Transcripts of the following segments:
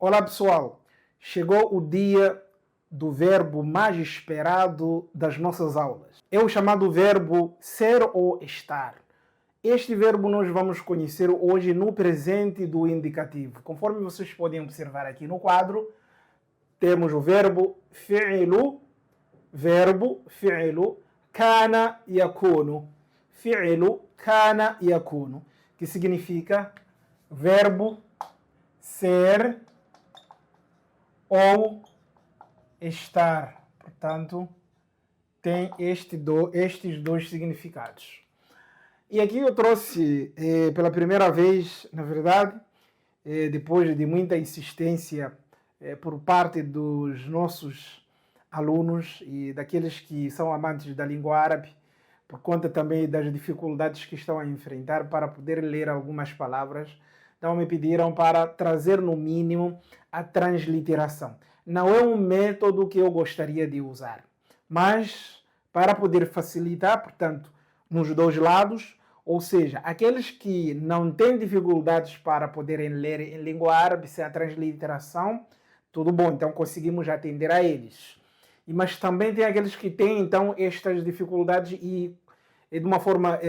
Olá pessoal, chegou o dia do verbo mais esperado das nossas aulas. É o chamado verbo ser ou estar. Este verbo nós vamos conhecer hoje no presente do indicativo. Conforme vocês podem observar aqui no quadro, temos o verbo fi'lu, kana yakunu. Fi'lu kana yakunu, que significa verbo ser ou estar. Portanto, tem estes dois significados. E aqui eu trouxe pela primeira vez, na verdade, depois de muita insistência por parte dos nossos alunos e daqueles que são amantes da língua árabe, por conta também das dificuldades que estão a enfrentar para poder ler algumas palavras, então me pediram para trazer no mínimo a transliteração. Não é um método que eu gostaria de usar, mas para poder facilitar, portanto, nos dois lados, ou seja, aqueles que não têm dificuldades para poderem ler em língua árabe sem a transliteração, tudo bom, então conseguimos atender a eles. Mas também tem aqueles que têm, então, estas dificuldades e de uma forma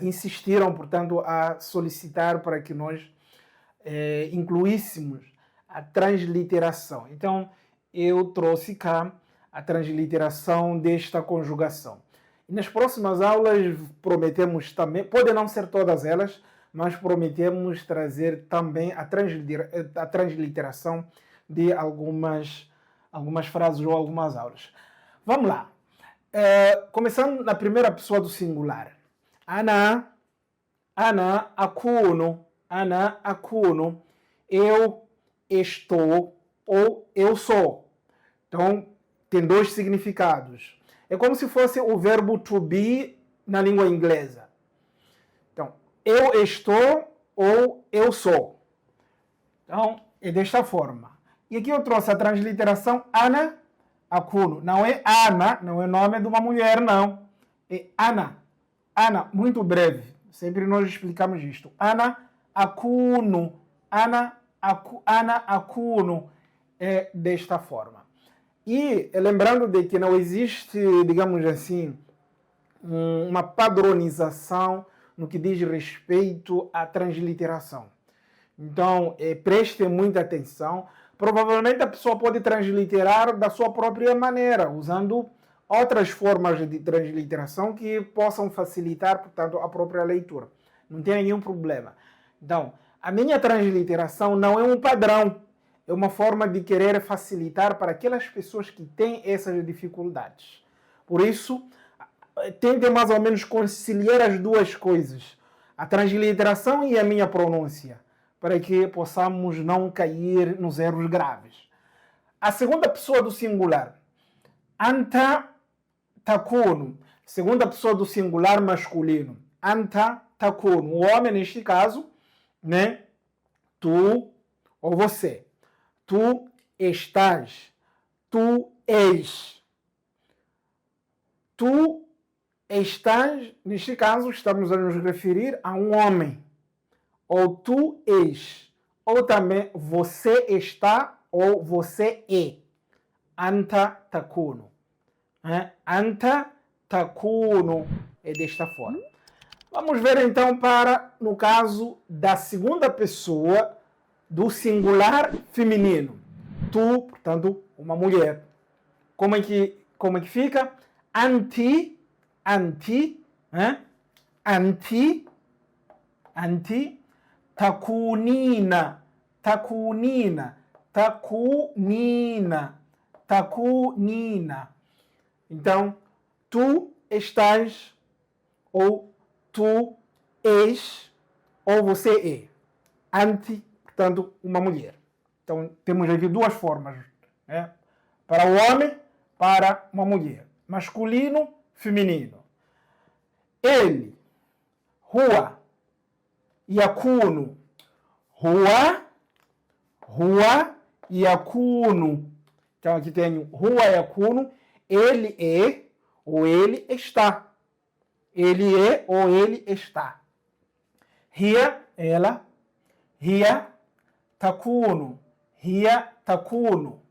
insistiram, portanto, a solicitar para que nós incluíssemos a transliteração. Então, eu trouxe cá a transliteração desta conjugação. E nas próximas aulas prometemos também, podem não ser todas elas, mas prometemos trazer também a transliteração de algumas frases ou algumas aulas. Vamos lá. Começando na primeira pessoa do singular. Ana akunu. Ana akunu. Eu estou ou eu sou. Então, tem dois significados. É como se fosse o verbo to be na língua inglesa. Então, eu estou ou eu sou. Então, é desta forma. E aqui eu trouxe a transliteração Ana akunu. Não é Ana, não é nome de uma mulher, não. É Ana. Ana, muito breve. Sempre nós explicamos isto. Ana akunu. Ana akunu. É desta forma. E lembrando de que não existe, digamos assim, uma padronização no que diz respeito à transliteração. Então, prestem muita atenção. Provavelmente a pessoa pode transliterar da sua própria maneira, usando outras formas de transliteração que possam facilitar, portanto, a própria leitura. Não tem nenhum problema. Então, a minha transliteração não é um padrão. É uma forma de querer facilitar para aquelas pessoas que têm essas dificuldades. Por isso, tentem mais ou menos conciliar as duas coisas. A transliteração e a minha pronúncia, para que possamos não cair nos erros graves. A segunda pessoa do singular. Anta takunu. Segunda pessoa do singular masculino. Anta takunu. O homem, neste caso, né? Tu ou você. Tu estás. Tu és. Tu estás, neste caso, estamos a nos referir a um homem. Ou tu és. Ou também você está ou você é. Anta takunu. Anta takunu é desta forma. Vamos ver então no caso da segunda pessoa do singular feminino. Tu, portanto, uma mulher. Como é que fica? Anti, takunina. Então, tu estás, ou tu és, ou você é. Anti, portanto, uma mulher. Então, temos aqui duas formas. Né? Para o homem, para uma mulher. Masculino, feminino. Ele, huwa, yakunu. Huwa, yakunu. Então, aqui tenho huwa, yakunu. Ele é ou ele está. Ele é ou ele está. Hiya, ela. Hiya, takunu. Hiya takunu.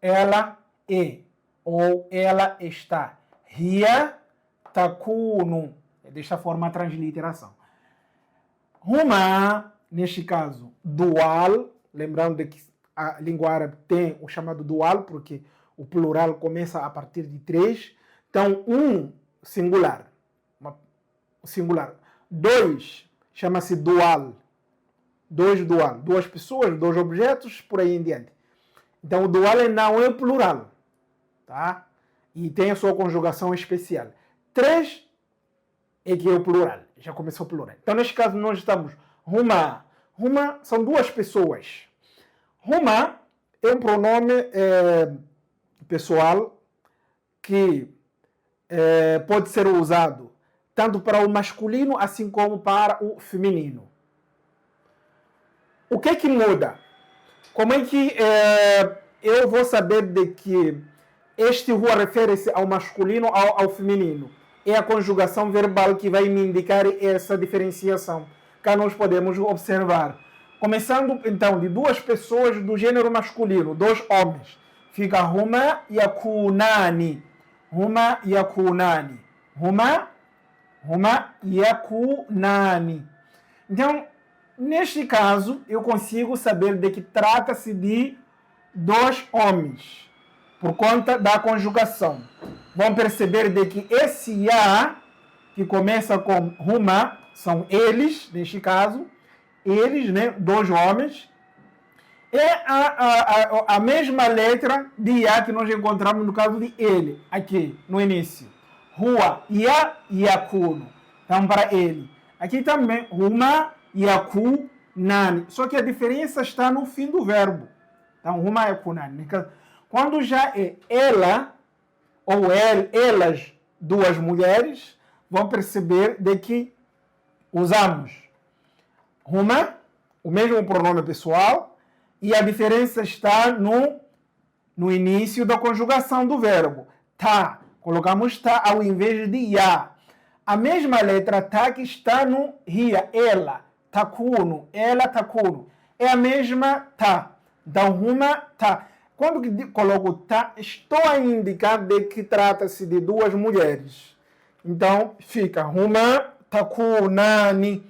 Ela é. Ou ela está. Hiya takunu. É desta forma a transliteração. Huma, neste caso, dual. Lembrando de que a língua árabe tem o chamado dual, porque o plural começa a partir de 3. Então, singular. Singular. 2 chama-se dual. Dual. 2 pessoas, 2 objetos, por aí em diante. Então, o dual não é plural. Tá? E tem a sua conjugação especial. 3 é que é o plural. Já começou o plural. Então, neste caso, nós estamos huma. Huma são 2 pessoas. Huma é um pronome pessoal que pode ser usado tanto para o masculino assim como para o feminino. O que é que muda? Como é que eu vou saber de que este rua refere-se ao masculino ou ao feminino? É a conjugação verbal que vai me indicar essa diferenciação, que nós podemos observar. Começando, então, de 2 pessoas do gênero masculino, 2 homens. Fica huma yakunani. Huma yakunani. Huma yakunani. Então, neste caso, eu consigo saber de que trata-se de 2 homens, por conta da conjugação. Vão perceber de que esse ya, que começa com huma, são eles, neste caso, eles, né, 2 homens, é a mesma letra de ya que nós encontramos no caso de ele, aqui, no início. Huwa, ya, yakunu. Então, para ele. Aqui também, huma, yakunani. Só que a diferença está no fim do verbo. Então, huma, yakunani. Quando já é ela, ou elas, 2 mulheres, vão perceber de que usamos huma, o mesmo pronome pessoal, e a diferença está no início da conjugação do verbo. Tá. Colocamos tá ao invés de ya. A mesma letra tá que está no hiya, ela, takunu, ela, takunu. É a mesma tá. Então, huma, tá. Quando coloco tá, estou a indicar de que trata-se de 2 mulheres. Então, fica huma, takunani.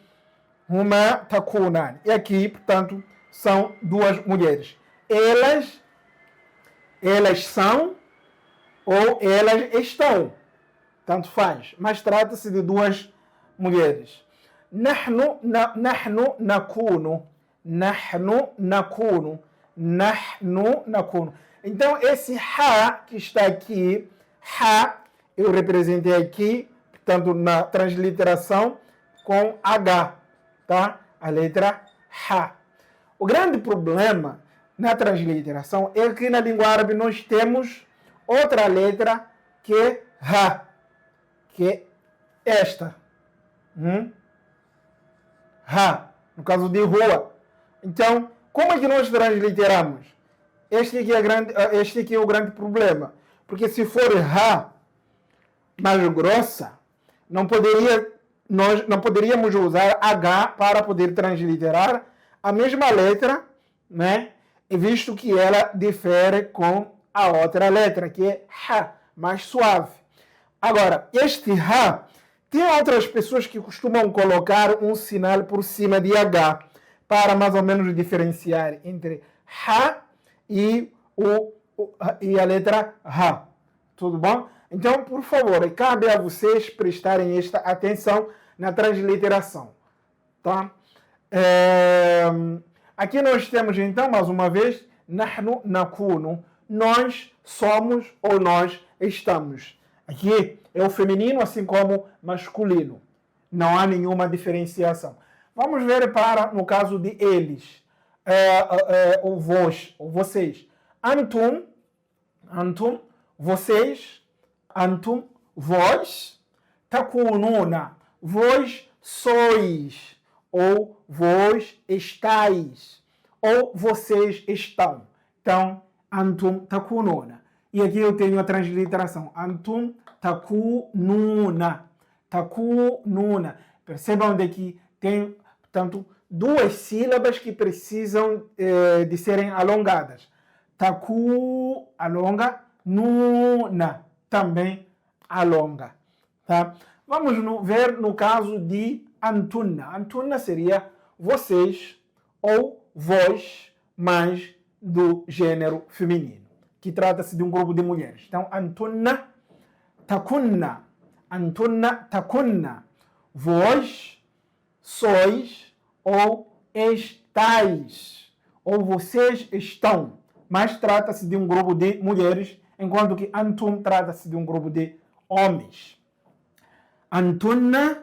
Huma, takunani. E aqui, portanto, são 2 mulheres. Elas são ou elas estão. Tanto faz. Mas trata-se de 2 mulheres. Nahnu nakunu. Nahnu nakunu. Nahnu nakunu. Então, esse ha que está aqui, ha, eu representei aqui, portanto, na transliteração, com H, tá? A letra ha. O grande problema na transliteração é que na língua árabe nós temos outra letra que é ha, que é esta. Ha, no caso de rua. Então, como é que nós transliteramos? Este aqui é o grande problema. Porque se for ha mais grossa, nós não poderíamos usar H para poder transliterar a mesma letra, né? Visto que ela difere com a outra letra, que é ha, mais suave. Agora, este ha, tem outras pessoas que costumam colocar um sinal por cima de H, para mais ou menos diferenciar entre ha e a letra ha. Tudo bom? Então, por favor, cabe a vocês prestarem esta atenção na transliteração. Tá? Aqui nós temos, então, mais uma vez, nahnu nakunu. Nós somos ou nós estamos. Aqui é o feminino, assim como masculino. Não há nenhuma diferenciação. Vamos ver no caso de eles. O vós, ou vocês. Antum, vocês. Antum, vós. Takununa, vós sois. Ou vós estáis. Ou vocês estão. Então, antum takununa. E aqui eu tenho a transliteração. Antum takununa. Takununa. Percebam de que tem, portanto, duas sílabas que precisam de serem alongadas. Taku alonga, nuna também alonga. Tá? Vamos ver no caso de antunna. Antunna seria vocês ou vós, mas do gênero feminino, que trata-se de um grupo de mulheres. Então, antunna, takunna, vós sois ou estais, ou vocês estão, mas trata-se de um grupo de mulheres, enquanto que antum trata-se de um grupo de homens. Antunna,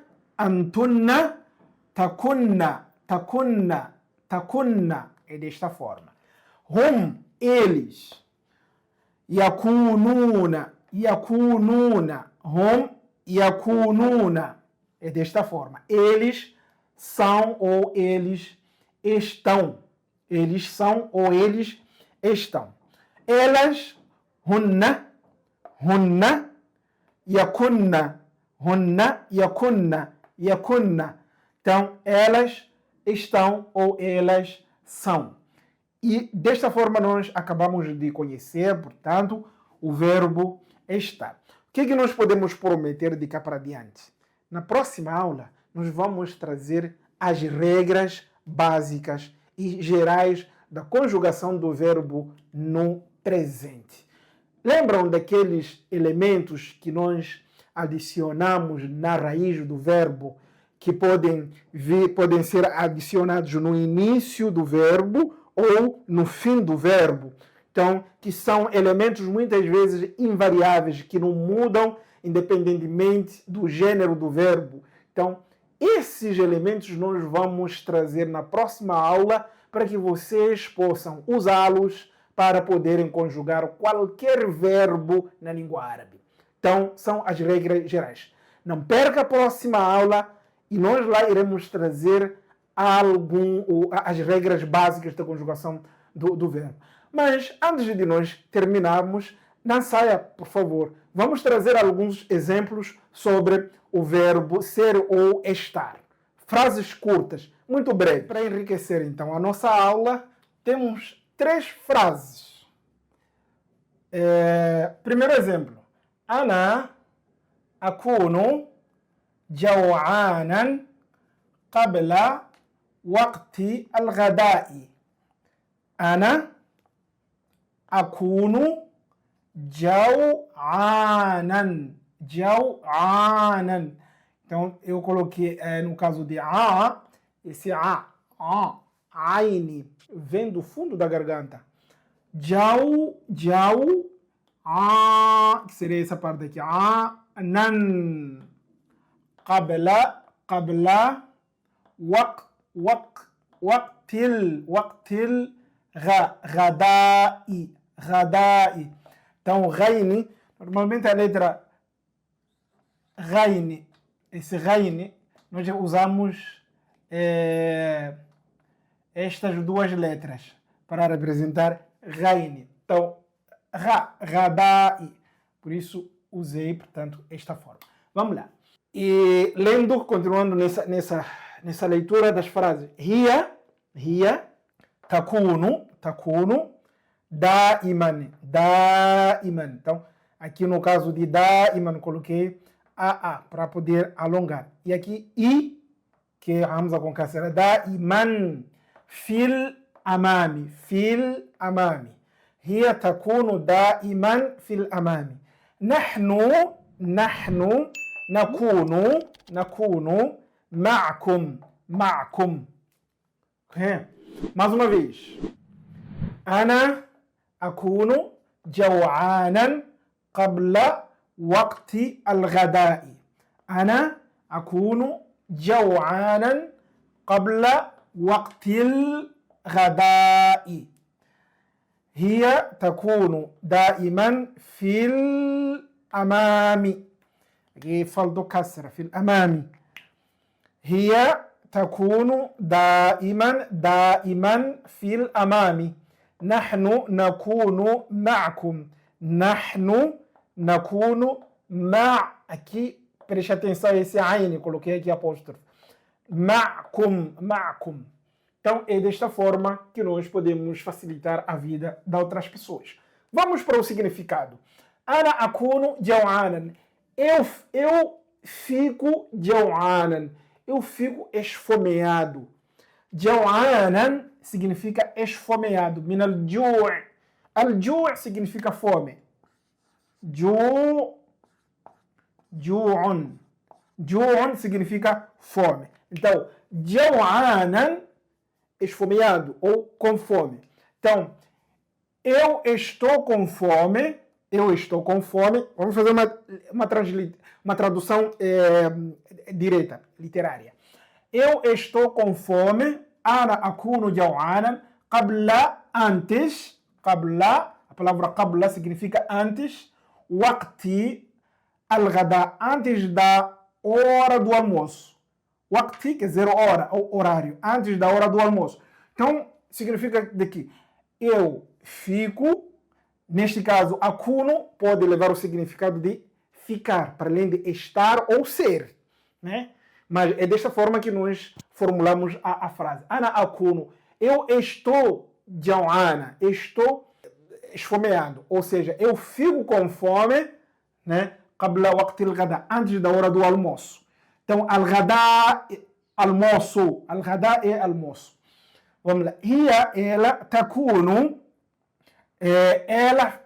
takunna, é desta forma. Hum, eles. Yakununa, hum, yakununa, é desta forma. Eles são ou eles estão. Eles são ou eles estão. Elas, hunna, yakunna, yakunna. Então, elas estão ou elas são. E desta forma nós acabamos de conhecer, portanto, o verbo estar. O que nós podemos prometer de cá para diante? Na próxima aula, nós vamos trazer as regras básicas e gerais da conjugação do verbo no presente. Lembram daqueles elementos que nós adicionamos na raiz do verbo, que podem ser adicionados no início do verbo ou no fim do verbo? Então, que são elementos muitas vezes invariáveis, que não mudam independentemente do gênero do verbo. Então, esses elementos nós vamos trazer na próxima aula para que vocês possam usá-los para poderem conjugar qualquer verbo na língua árabe. Então, são as regras gerais. Não perca a próxima aula e nós lá iremos trazer as regras básicas da conjugação do verbo. Mas, antes de nós terminarmos, não saia, por favor. Vamos trazer alguns exemplos sobre o verbo ser ou estar. Frases curtas, muito breves. Para enriquecer, então, a nossa aula, temos 3 frases. Primeiro exemplo. Ana akunu jaw'anan qabla waqti al-ghada'i. Ana akunu jaw'anan. Então, eu coloquei no caso de a, esse aine, vem do fundo da garganta. Que seria essa parte aqui. Nan. Qabla waqtil ghada'i. Então, ghaini, normalmente a letra ghaini, esse ghaini, nós usamos estas duas letras para representar ghaini. Então, ghada'i. Por isso, usei, portanto, esta forma. Vamos lá. E lendo, continuando nessa leitura das frases. Hiya takunu da'iman. Então, aqui no caso de da'iman, coloquei a para poder alongar. E aqui i, que é hamza com kasra, da'iman fil amami. Hiya takunu da'iman fil amami. Nahnu nakunu ma'akum. Okay. Mais uma vez. Ana akunu jaw'anan qabla waqti al-ghada'i. Ana akunu jaw'anan qabla waqti al-ghada'i. هي تكون دائما في الأمام. فالدو كسر في الأمام. هي تكون دائما في الأمام. نحن نكون معكم. نحن نكون مع. Aqui, preste atenção a esse aine, coloquei aqui apóstrofe. معكم. Então, é desta forma que nós podemos facilitar a vida de outras pessoas. Vamos para o significado. Ana akunu jaw'anan. Eu fico jaw'anan. Eu fico esfomeado. Jaw'anan significa esfomeado. Min al-ju'. Al-ju' significa fome. Ju'un. Ju'un significa fome. Então, jaw'anan, esfomeado ou com fome. Então, eu estou com fome. Eu estou com fome. Vamos fazer uma tradução direta, literária. Eu estou com fome. Ana akunu jaw'anan. Qabla, antes. Qabla, a palavra qabla significa antes. Waqti al-ghada, antes da hora do almoço. Waqti quer dizer hora ou horário, antes da hora do almoço. Então, significa que eu fico, neste caso, akuno pode levar o significado de ficar, para além de estar ou ser, né? Mas é desta forma que nós formulamos a frase. Ana akuno, eu estou jaw'ana, estou esfomeado, ou seja, eu fico com fome, né? Qabla waqti al-ghada, antes da hora do almoço. Então, al-ghada, almoço. Al-ghada é almoço. Vamos lá. Hiya, ela, takunu, ela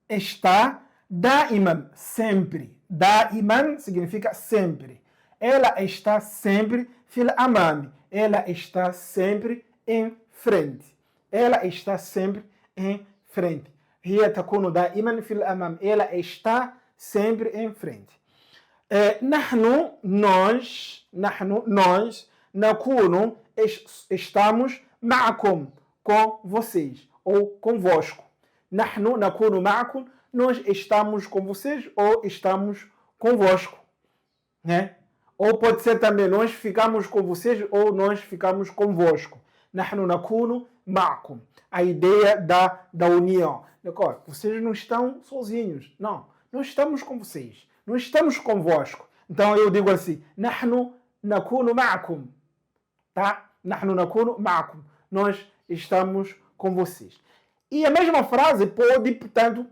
está daiman, sempre. Daiman significa sempre. Ela está sempre fil amami. Ela está sempre em frente. Ela está sempre em frente. Hiya takunu daiman fil amam. Ela está sempre em frente. Nahnu, nós, nakunu, estamos ma'akum, com vocês, ou convosco. Nahnu, nakunu ma'akum, nós estamos com vocês ou estamos convosco, né? Ou pode ser também nós ficamos com vocês ou nós ficamos convosco. Nahnu nakunu ma'akum. A ideia da união. Vocês não estão sozinhos, não. Nós estamos com vocês. Nós estamos convosco. Então eu digo assim, nahnu nakunu ma'akum. Tá? Nahnu nakunu ma'akum. Nós estamos com vocês. E a mesma frase pode, portanto,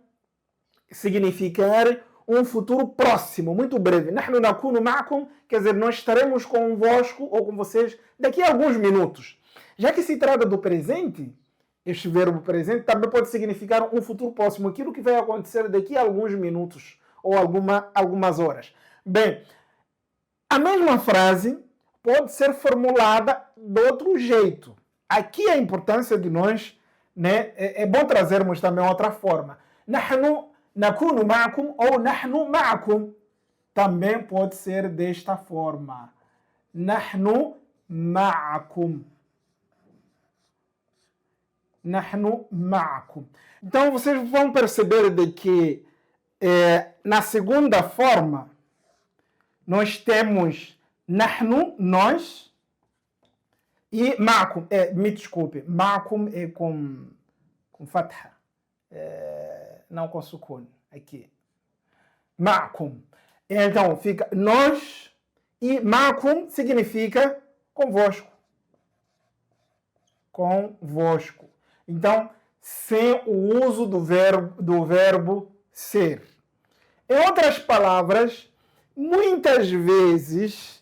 significar um futuro próximo, muito breve. Nahnu nakunu ma'akum, quer dizer, nós estaremos convosco ou com vocês daqui a alguns minutos. Já que se trata do presente, este verbo presente também pode significar um futuro próximo, aquilo que vai acontecer daqui a alguns minutos ou algumas horas. Bem, a mesma frase pode ser formulada de outro jeito. Aqui a importância de nós, né, é bom trazermos também outra forma. Nahnu nakunu ma'akum ou nahnu ma'akum. Também pode ser desta forma. Nahnu ma'akum. Nahnu ma'akum. Então vocês vão perceber de que na segunda forma nós temos nahnu, nós, e ma'akum, me desculpe, ma'akum é com fatha, não com sukun, aqui. Ma'akum. Então fica nós e ma'akum significa convosco. Convosco. Então, sem o uso do verbo ser. Em outras palavras, muitas vezes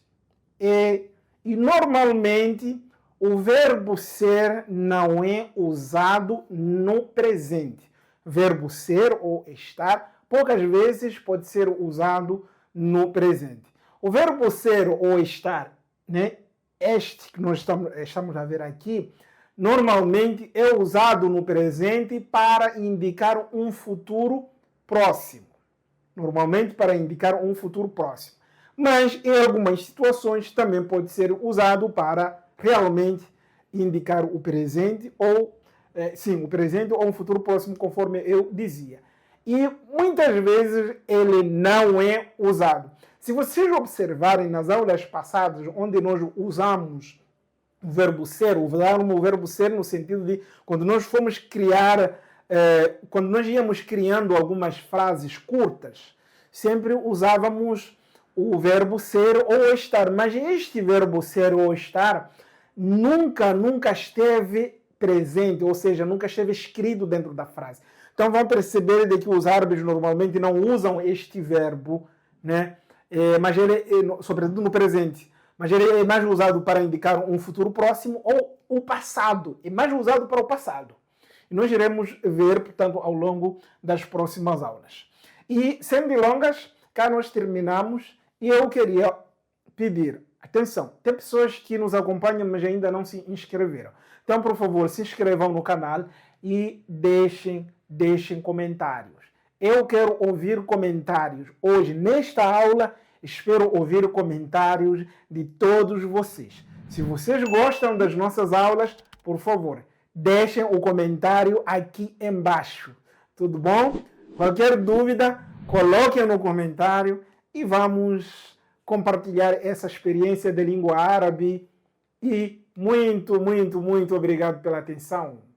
e normalmente o verbo ser não é usado no presente. Verbo ser ou estar, poucas vezes pode ser usado no presente. O verbo ser ou estar, né, este que nós estamos a ver aqui, normalmente é usado no presente para indicar um futuro próximo. Normalmente para indicar um futuro próximo. Mas em algumas situações também pode ser usado para realmente indicar o presente ou o presente ou um futuro próximo, conforme eu dizia. E muitas vezes ele não é usado. Se vocês observarem nas aulas passadas, onde nós usamos o verbo ser no sentido de quando nós fomos criar, quando nós íamos criando algumas frases curtas, sempre usávamos o verbo ser ou estar. Mas este verbo ser ou estar nunca esteve presente, ou seja, nunca esteve escrito dentro da frase. Então vão perceber de que os árabes normalmente não usam este verbo, né? Mas ele, sobretudo no presente, mas ele é mais usado para indicar um futuro próximo ou o passado, é mais usado para o passado. E nós iremos ver, portanto, ao longo das próximas aulas. E, sem delongas, cá nós terminamos e eu queria pedir, atenção, tem pessoas que nos acompanham, mas ainda não se inscreveram. Então, por favor, se inscrevam no canal e deixem comentários. Eu quero ouvir comentários. Hoje, nesta aula, espero ouvir comentários de todos vocês. Se vocês gostam das nossas aulas, por favor, deixem o comentário aqui embaixo. Tudo bom? Qualquer dúvida, coloquem no comentário e vamos compartilhar essa experiência de língua árabe. E muito obrigado pela atenção.